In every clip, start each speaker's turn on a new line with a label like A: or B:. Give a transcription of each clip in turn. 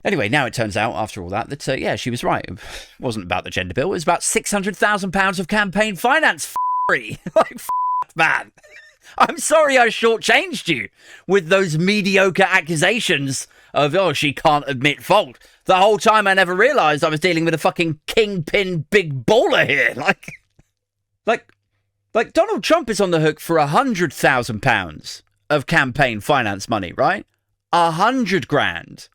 A: Anyway, now it turns out, after all that, that, yeah, she was right. It wasn't about the gender bill. It was about £600,000 of campaign finance. Free. Like, man. I'm sorry I shortchanged you with those mediocre accusations of, oh, she can't admit fault. The whole time I never realised I was dealing with a fucking kingpin big baller here. Like Donald Trump is on the hook for £100,000 of campaign finance money, right? 100 grand.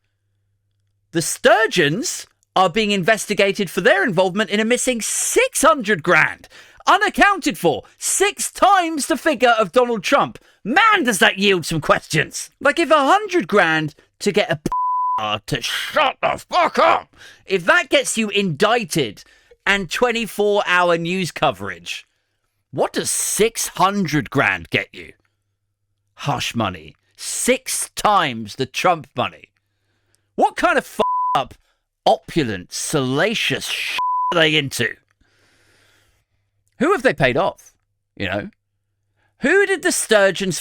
A: The Sturgeons are being investigated for their involvement in a missing 600 grand. Unaccounted for. 6 times the figure of Donald Trump. Man, does that yield some questions. Like, if 100 grand to get a to shut the fuck up, if that gets you indicted and 24-hour news coverage, what does 600 grand get you? Hush money. 6 times the Trump money. What kind of up, opulent, salacious shit are they into? Who have they paid off? You know? Who did the Sturgeons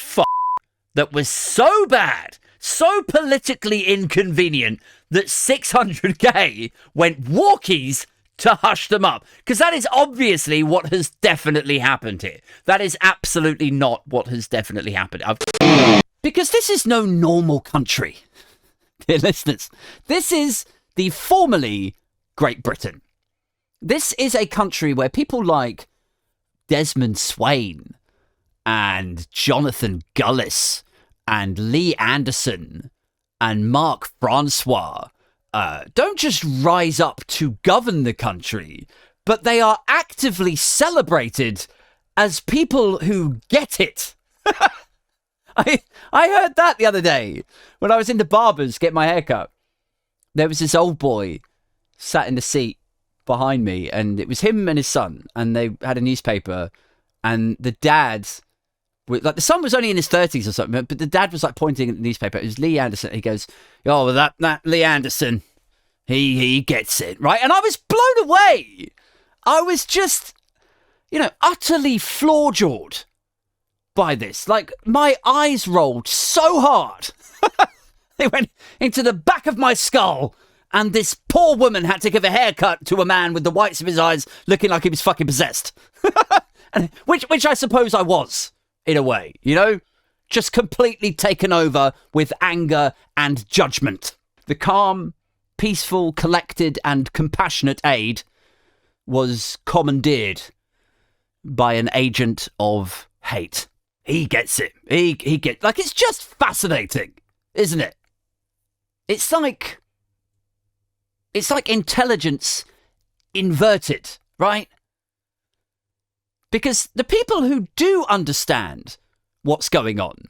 A: that was so bad, so politically inconvenient, that 600k went walkies to hush them up? Because that is obviously what has definitely happened here. That is absolutely not what has definitely happened. Because this is no normal country. Dear listeners, this is the formerly Great Britain. This is a country where people like Desmond Swayne and Jonathan Gullis and Lee Anderson and Mark Francois don't just rise up to govern the country, but they are actively celebrated as people who get it. I heard that the other day when I was in the barber's get my haircut. There was this old boy sat in the seat behind me, and it was him and his son, and they had a newspaper, and the dad, like, the son was only in his 30s or something, but the dad was like pointing at the newspaper. It was Lee Anderson. He goes, "Oh, well, that Lee Anderson, he gets it," right? And I was blown away. I was just, utterly floor-jawed by this. Like, my eyes rolled so hard. They went into the back of my skull, and this poor woman had to give a haircut to a man with the whites of his eyes looking like he was fucking possessed. And which I suppose I was, in a way, just completely taken over with anger and judgment. The calm, peaceful, collected, and compassionate aide was commandeered by an agent of hate. He gets it. He gets, like, it's just fascinating, isn't it? It's like intelligence inverted, right? Because the people who do understand what's going on,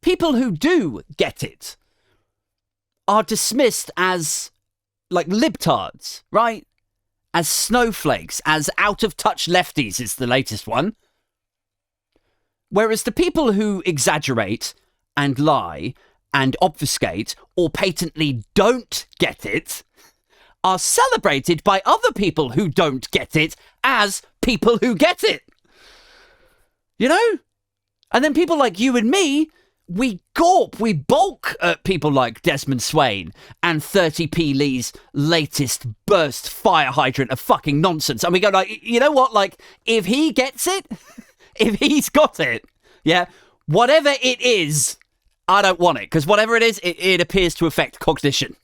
A: people who do get it, are dismissed as, like, libtards, right? As snowflakes, as out-of-touch lefties is the latest one. Whereas the people who exaggerate and lie and obfuscate or patently don't get it are celebrated by other people who don't get it as people who get it. And then people like you and me, we balk at people like Desmond Swayne and 30p Lee's latest burst fire hydrant of fucking nonsense. And we go like, you know what? Like, if he gets it, if he's got it, yeah, whatever it is, I don't want it. Because whatever it is, it appears to affect cognition.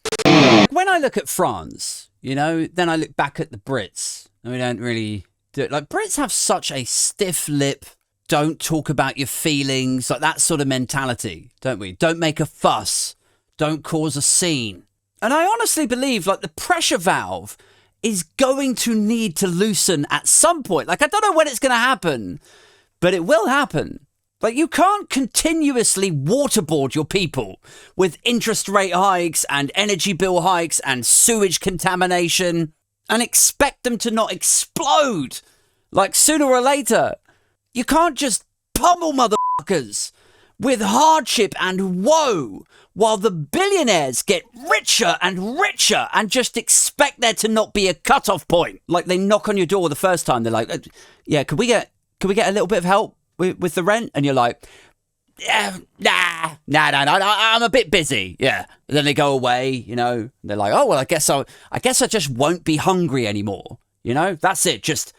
A: When I look at France, then I look back at the Brits, and we don't really do it. Like, Brits have such a stiff lip, don't talk about your feelings, like that sort of mentality, don't we? Don't make a fuss, don't cause a scene. And I honestly believe, like, the pressure valve is going to need to loosen at some point. Like, I don't know when it's going to happen, but it will happen. Like, you can't continuously waterboard your people with interest rate hikes and energy bill hikes and sewage contamination and expect them to not explode. Like, sooner or later, you can't just pummel motherfuckers with hardship and woe while the billionaires get richer and just expect there to not be a cutoff point. Like, they knock on your door the first time, they're like, yeah, could we get a little bit of help with the rent? And you're like, nah, I'm a bit busy. Yeah. And then they go away, you know, they're like, oh, well, I guess I just won't be hungry anymore. You know, that's it. Just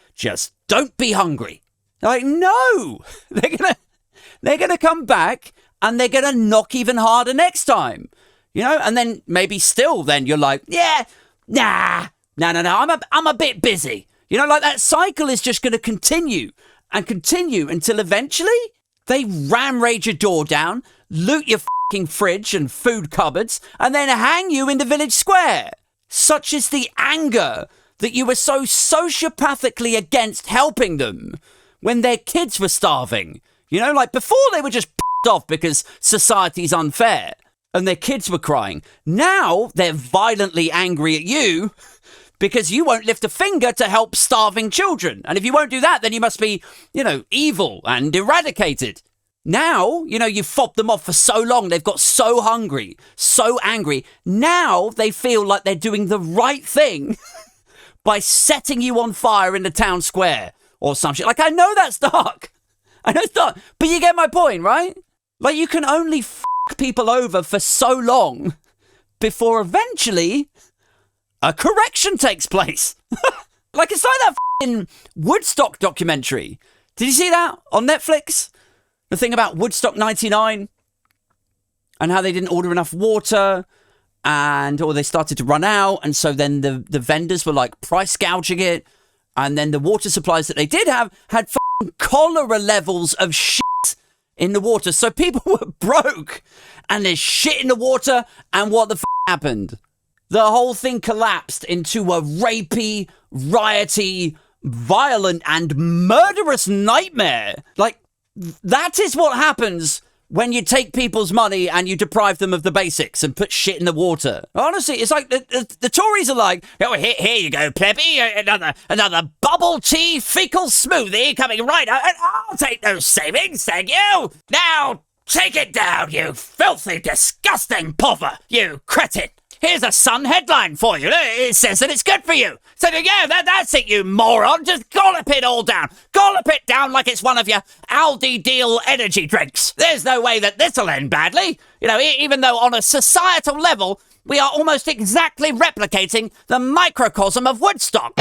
A: don't be hungry. They're like, no, they're going to come back and they're going to knock even harder next time, you know, and then maybe still then you're like, yeah, nah, I'm a bit busy. You know, like that cycle is just going to continue and continue until eventually they ram raid your door down, loot your fucking fridge and food cupboards, and then hang you in the village square. Such is the anger that you were so sociopathically against helping them when their kids were starving. You know, like before they were just pissed off because society's unfair and their kids were crying. Now they're violently angry at you because you won't lift a finger to help starving children. And if you won't do that, then you must be, you know, evil and eradicated. Now, you know, you've fobbed them off for so long. They've got so hungry, so angry. Now they feel like they're doing the right thing by setting you on fire in the town square or some shit. Like, I know that's dark. I know it's dark. But you get my point, right? Like, you can only f*** people over for so long before eventually a correction takes place. Like, it's like that f***ing Woodstock documentary. Did you see that on Netflix? The thing about Woodstock 99 and how they didn't order enough water or they started to run out. And so then the vendors were like price gouging it. And then the water supplies that they did have had f***ing cholera levels of shit in the water. So people were broke and there's shit in the water. And what the f*** happened? The whole thing collapsed into a rapey, rioty, violent and murderous nightmare. Like, that is what happens when you take people's money and you deprive them of the basics and put shit in the water. Honestly, it's like the Tories are like, oh, here you go, plebby, another bubble tea fecal smoothie coming right out. I'll take those savings, thank you. Now, take it down, you filthy, disgusting puffer, you cretin. Here's a Sun headline for you. It says that it's good for you. So, yeah, that's it, you moron. Just gollop it all down. Gollop it down like it's one of your Aldi deal energy drinks. There's no way that this'll end badly. You know, even though on a societal level, we are almost exactly replicating the microcosm of Woodstock.